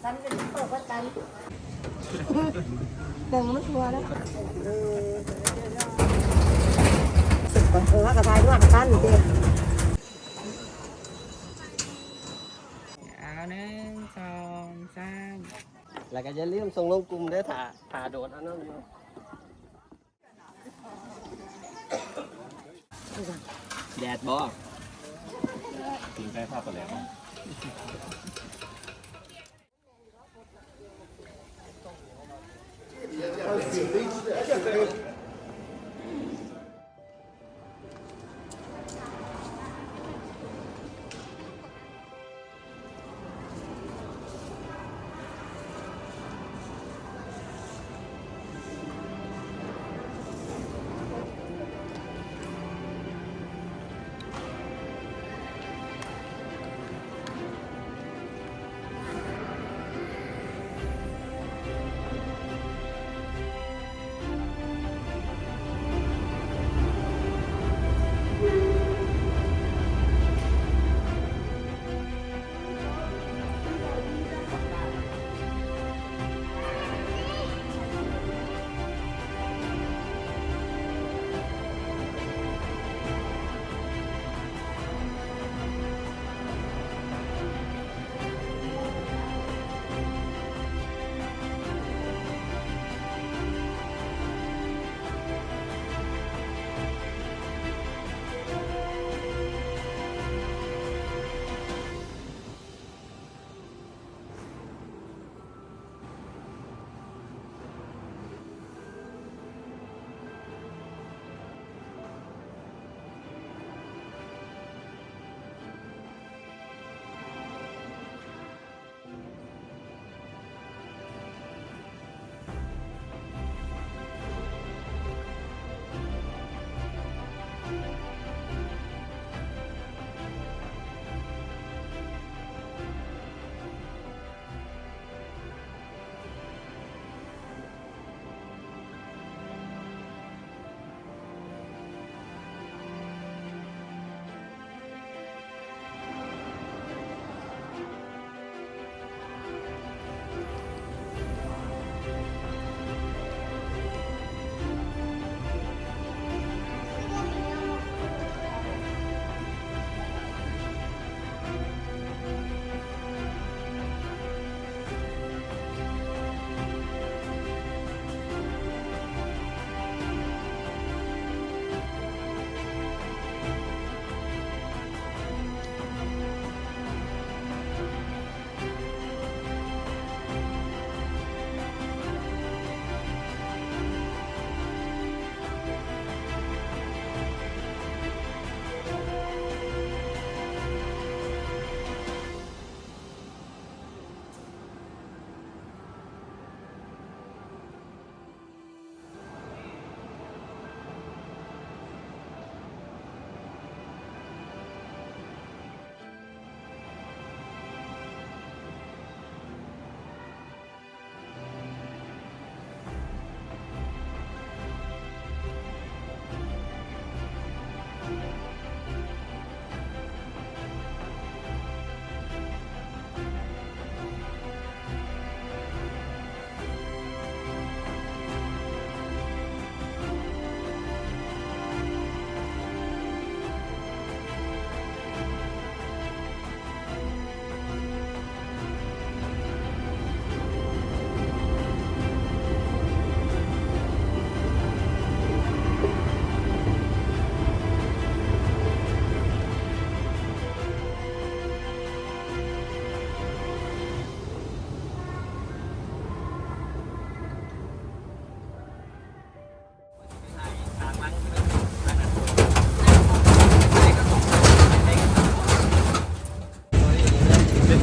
ตันเป็นเปิดว่าตันเดินมันทัวร์แล้วสึกก่อนกระทายนวดตันเด็กเอา1 2 3แล้วก็อย่าลืมส่งลงกลุ่มเด้อถ่าโดดเอานั่นอยู่แดดบ่กินใกล้ภาพไปแล้ว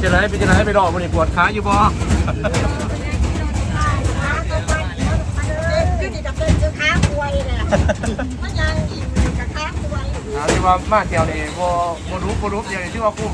จะไหนไปรอมันปวดขาอยู่บ่คือจะเป็นเจ้าค้าป่วยเลยมันยังอิ่มกับค้าป่วยที่ว่ามาเที่ยวนี่บ่รู้เดี๋ยวนี้ที่ว่าคุ้ม